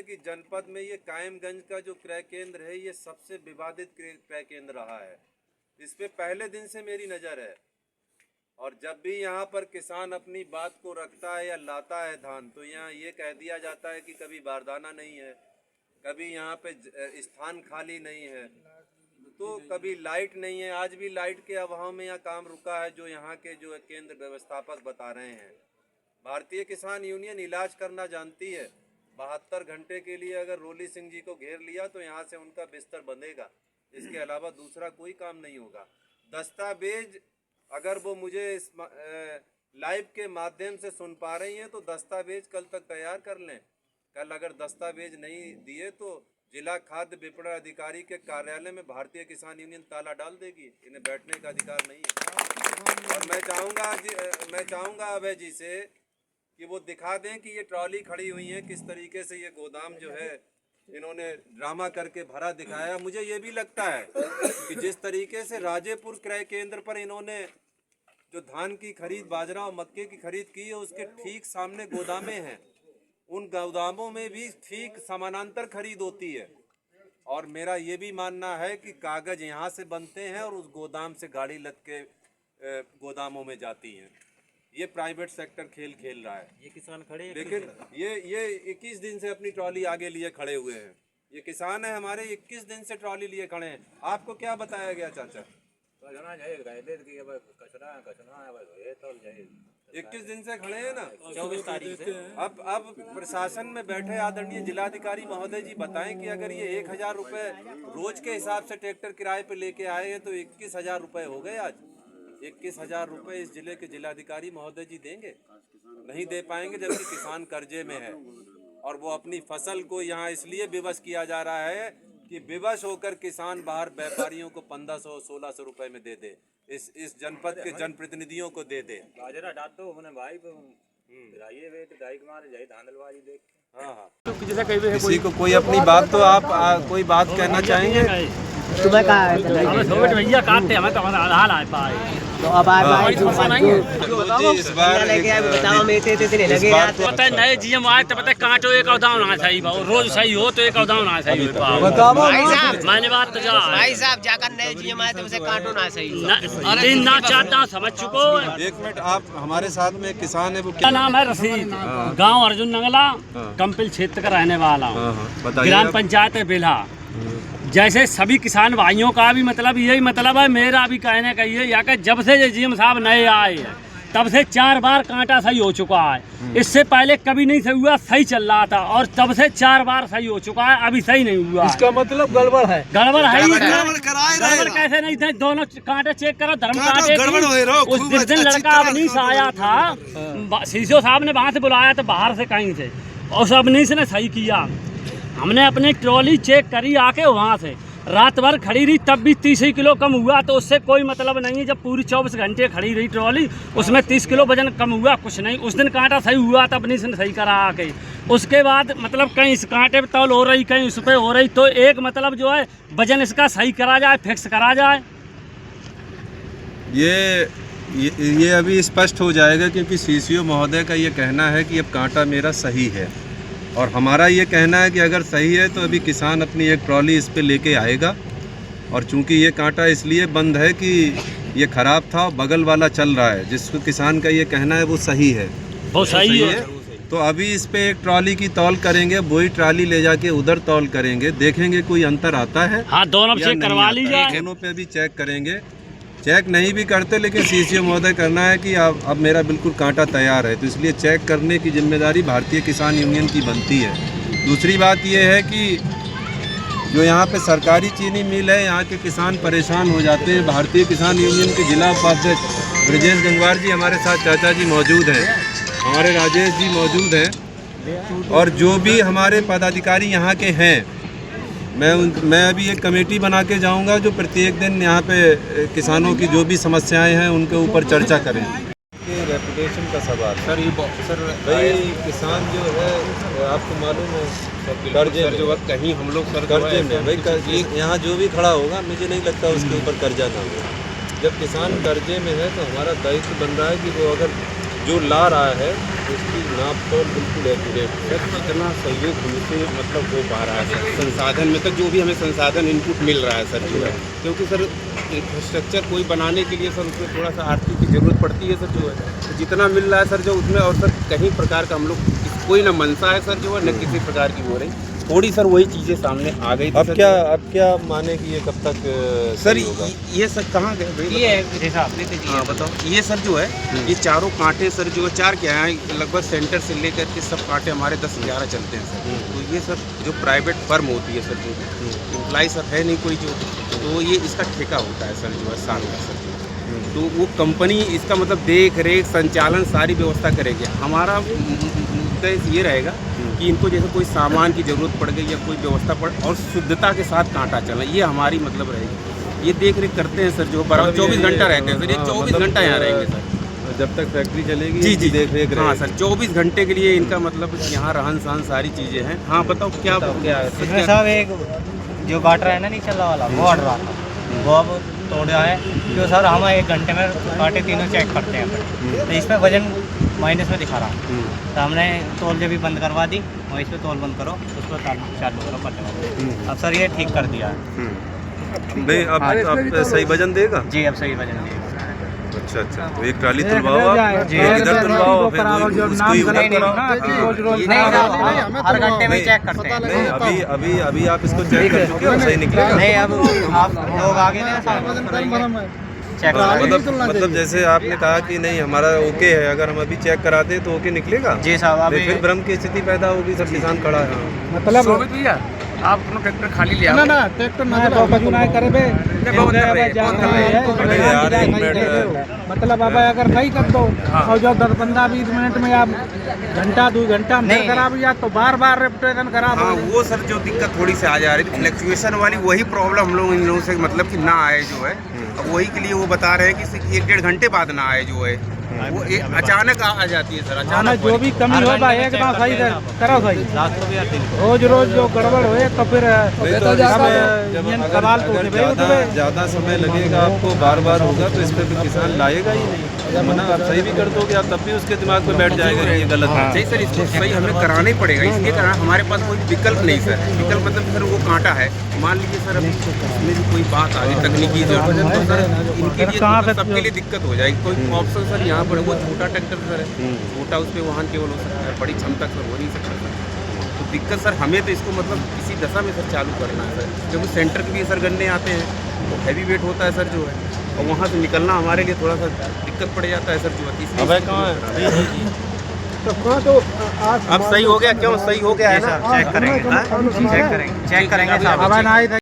कि जनपद में ये कायमगंज का जो क्रय केंद्र है ये सबसे विवादित क्रय केंद्र रहा है। इस पे पहले दिन से मेरी नज़र है और जब भी यहाँ पर किसान अपनी बात को रखता है या लाता है धान तो यहाँ ये कह दिया जाता है कि कभी बारदाना नहीं है, कभी यहाँ पे स्थान खाली नहीं है, तो कभी लाइट नहीं है। आज भी लाइट के अभाव में यहाँ काम रुका है, जो यहाँ के जो केंद्र व्यवस्थापक बता रहे हैं। भारतीय किसान यूनियन इलाज करना जानती है। 72 घंटे के लिए अगर रोली सिंह जी को घेर लिया तो यहाँ से उनका बिस्तर बंधेगा, इसके अलावा दूसरा कोई काम नहीं होगा। दस्तावेज अगर वो मुझे इस लाइव के माध्यम से सुन पा रही हैं तो दस्तावेज कल तक तैयार कर लें। कल अगर दस्तावेज नहीं दिए तो जिला खाद्य विपणन अधिकारी के कार्यालय में भारतीय किसान यूनियन ताला डाल देगी। इन्हें बैठने का अधिकार नहीं है। और मैं चाहूँगा अभय जी से कि वो दिखा दें कि ये ट्रॉली खड़ी हुई है, किस तरीके से ये गोदाम जो है इन्होंने ड्रामा करके भरा दिखाया। मुझे ये भी लगता है कि जिस तरीके से राजेपुर क्रय केंद्र पर इन्होंने जो धान की खरीद, बाजरा और मक्के की खरीद की है, उसके ठीक सामने गोदामें हैं। उन गोदामों में भी ठीक समानांतर खरीद होती है। और मेरा ये भी मानना है कि कागज यहाँ से बनते हैं और उस गोदाम से गाड़ी लद के गोदामों में जाती हैं। ये प्राइवेट सेक्टर खेल खेल रहा है। ये किसान खड़े, लेकिन ये 21 दिन से अपनी ट्रॉली आगे लिए खड़े हुए हैं। ये किसान है हमारे, 21 दिन से ट्रॉली लिए खड़े हैं। आपको क्या बताया गया चाचा? 21 दिन से खड़े हैं ना, 24 तारीख से। अब प्रशासन में बैठे आदरणीय जिलाधिकारी महोदय जी बताएं कि अगर ये 1000 रुपये रोज के हिसाब से ट्रैक्टर किराए पे लेके आए हैं तो 21,000 रुपये हो गए। आज 21,000 रुपये इस जिले के जिलाधिकारी महोदय जी देंगे? नहीं दे पाएंगे, जबकि किसान कर्जे में है। और वो अपनी फसल को यहाँ इसलिए विवश किया जा रहा है कि विवश होकर किसान बाहर व्यापारियों को 1500-1600 रुपए में दे दे, इस जनपद के जनप्रतिनिधियों को दे दे। बाजरा डाल दो उन्हें भाई को मारे जाए धांधलबाजी देख। हाँ, किसी को कोई अपनी बात तो आप कोई बात कहना चाहेंगे? तुम्हें कहा भैया काटते हमें तो हमारा हाल आ पाए तो अब नए जीएम आए तो पता कांटो एक अवधान ना सही रोज सही हो तो एक अवधान ना सही मैंने बात तो भाई साहब जाकर नए जीएम आए तो उसे कांटो ना सही तीन ना चार समझ चुको। 1 मिनट, आप हमारे साथ में किसान है, वो क्या नाम है? रशीद, गांव अर्जुन नंगला, कंपिल क्षेत्र का रहने वाला हूँ, ग्राम पंचायत बेला। जैसे सभी किसान भाइयों का भी मतलब यही मतलब है, मेरा भी कहने का ये या कि जब से ये जीएम साहब नए आए हैं तब से 4 बार कांटा सही हो चुका है। इससे पहले कभी नहीं सही हुआ, सही चल रहा था, और तब से 4 बार सही हो चुका है, अभी सही नहीं हुआ। इसका मतलब गड़बड़ है। गड़बड़ है ही। गड़बड़ कैसे नहीं थे? दोनों कांटे चेक करो, धर्म कांटे। उस दिन लड़का अवनीश से आया था, सीसीओ साहब ने वहाँ से बुलाया था बाहर से कहीं से, और अवनीश ने सही किया। हमने अपनी ट्रॉली चेक करी आके वहाँ से, रात भर खड़ी रही तब भी 30 किलो कम हुआ, तो उससे कोई मतलब नहीं है। जब पूरी 24 घंटे खड़ी रही ट्रॉली, उसमें 30 किलो वजन कम हुआ, कुछ नहीं। उस दिन कांटा सही हुआ तब नहीं सही करा आके। उसके बाद मतलब कहीं इस कांटे पे तौल हो रही, कहीं उस पर हो रही, तो एक मतलब जो है वजन इसका सही करा जाए, फिक्स करा जाए। ये अभी स्पष्ट हो जाएगा, क्योंकि सीसीओ महोदय का ये कहना है कि अब कांटा मेरा सही है, और हमारा ये कहना है कि अगर सही है तो अभी किसान अपनी एक ट्रॉली इस पे लेके आएगा। और चूंकि ये कांटा इसलिए बंद है कि ये ख़राब था, बगल वाला चल रहा है, जिसको किसान का ये कहना है वो सही है, वो सही है। तो अभी इस पे एक ट्रॉली की तौल करेंगे, वही ट्रॉली ले जाके उधर तौल करेंगे, देखेंगे कोई अंतर आता है। हाँ, दोनों चेक करवा लीजिए, दोनों पे भी चेक करेंगे। चेक नहीं भी करते, लेकिन सीसीओ महोदय करना है कि अब मेरा बिल्कुल कांटा तैयार है, तो इसलिए चेक करने की जिम्मेदारी भारतीय किसान यूनियन की बनती है। दूसरी बात यह है कि जो यहाँ पे सरकारी चीनी मिल है, यहाँ के किसान परेशान हो जाते हैं। भारतीय किसान यूनियन के जिला उपाध्यक्ष ब्रजेश गंगवार जी हमारे साथ, चाचा जी मौजूद हैं, हमारे राजेश जी मौजूद हैं, और जो भी हमारे पदाधिकारी यहाँ के हैं, मैं अभी एक कमेटी बना के जाऊंगा जो प्रत्येक दिन यहाँ पे किसानों की जो भी समस्याएं हैं उनके ऊपर चर्चा करें। रेपुटेशन का सवाल सर, भाई किसान जो है आपको मालूम है कर्जे जो वक्त कहीं हम लोग कर्जे में, भाई यहाँ जो भी खड़ा होगा मुझे नहीं लगता उसके ऊपर कर्जा ना हो। जब किसान कर्जे में है तो हमारा दायित्व बन रहा है कि वो अगर जो ला रहा है उसकी नाप तोल बिल्कुल एक्यूरेट है। इतना सहयोग हमसे मतलब हो पा रहा है सर, संसाधन में तक जो भी हमें संसाधन इनपुट मिल रहा है सर जो है, क्योंकि सर इंफ्रास्ट्रक्चर कोई बनाने के लिए सर उसमें थोड़ा सा आर्थिक की ज़रूरत पड़ती है सर जो है, तो जितना मिल रहा है सर जो उसमें, और सर कहीं प्रकार का हम लोग कोई ना मनसा है सर जो है, न किसी प्रकार की हो रही, थोड़ी सर वही चीज़ें सामने आ गई थी। अब क्या माने कि ये कब तक सर सही होगा? ये सर कहाँ गए भाई? ये हाँ बताओ। ये सर जो है ये चारों कांटे सर जो है, चार क्या है लगभग सेंटर से लेकर के सब कांटे हमारे 10-11 चलते हैं सर। तो ये सर जो प्राइवेट फर्म होती है सर जो एम्प्लॉय सर है नहीं कोई जो, तो ये इसका ठेका होता है सर जो है साल का सर, तो वो कंपनी इसका मतलब देख रेख संचालन सारी व्यवस्था करेगी। हमारा मुद्दा ये रहेगा कि इनको जैसे कोई सामान की ज़रूरत पड़ गई या कोई व्यवस्था पड़, और शुद्धता के साथ कांटा चलना, ये हमारी मतलब रहेगी। ये देख रेख करते हैं सर जो बराबर 24 घंटा रहते हैं सर, ये 24 घंटा यहाँ रहेंगे सर जब तक फैक्ट्री चलेगी। जी जी देख रेख हाँ सर, 24 घंटे के लिए इनका मतलब यहाँ रहन सहन सारी चीज़ें हैं। हाँ बताओ क्या इसमें साहब एक जो गाटर है ना नीचे वाला वो अड़ रहा था, वो अब तोड़ा है। तो सर हम 1 घंटे में कांटे तीनों चेक करते हैं, तो इस पर वजन माइनस में दिखा रहा, तो हमने तोल जब भी बंद करवा दी, और इस पर तोल बंद करो, उस पर चालू करो पट्टे। अब सर ये ठीक कर दिया है। भाई अब सही वजन देगा? जी अब सही वजन दिया। अच्छा अच्छा, तो एक ट्राली तुलवाओ आप, एक इधर तुलवाओ, फिर उसको ही उधर कराओ। नहीं हर घंटे में चेक करते हैं। नहीं अभी आप इसको चेक कर चुके हो, सही निकलेगा? नहीं अब आप लोग आगे चेक मतलब जैसे आपने कहा कि नहीं हमारा ओके है, अगर हम अभी चेक कराते हैं तो ओके निकलेगा? जी साहब। अभी फिर भ्रम की स्थिति पैदा होगी, सब किसान खड़ा है। मतलब आप अपना ट्रैक्टर खाली ले आओ। ना ट्रैक्टर ना करे बे मतलब अब अगर नहीं कर दो और जो 10-15-20 मिनट में आप घंटा 2 घंटा में खराब या तो बार बार रेपुटेशन खराब। हाँ वो सर जो दिक्कत थोड़ी सी आ जा रही थी फ्लक्चुएशन वाली, वही प्रॉब्लम हम लोग इन लोगों से मतलब कि ना आए जो है, अब वही के लिए वो बता रहे हैं कि 1-1.5 घंटे बाद ना आए जो है, वो अचानक आ जाती है सर, अचानक जो भी कमी होगा एकदम सही करो सही, रोज रोज जो गड़बड़ हो तो फिर सवाल ज़्यादा समय लगेगा आपको, बार बार होगा तो इस पर भी किसान लाएगा ही नहीं। मना आप सही भी कर दोगे आप, तब भी उसके दिमाग में बैठ जाएगा कि ये गलत है। सही सर, इसको सही हमें कराना ही पड़ेगा, इसलिए कराना, हमारे पास कोई विकल्प नहीं सर। विकल्प मतलब सर वो कांटा है, मान लीजिए सर अभी इसमें भी कोई बात आ गई तकनीकी जरूरत तो सर इनके लिए सबके लिए दिक्कत हो जाएगी। कोई ऑप्शन सर यहाँ पर वो छोटा ट्रैक्टर सर है, छोटा उस पर वाहन केवल हो सकता है, बड़ी क्षमता सर हो नहीं सकता सर। तो दिक्कत सर हमें तो इसको मतलब इसी दशा में सर चालू करना है सर, क्योंकि सेंटर के भी सर गन्ने आते हैं, वो हैवी वेट होता है सर जो है, और वहाँ से निकलना हमारे लिए थोड़ा सा दिक्कत पड़ जाता है सर जो है। इसलिए तो अब सही हो गया? क्यों सही हो गया है ना? चेक करेंगे चेक करेंगे साहब।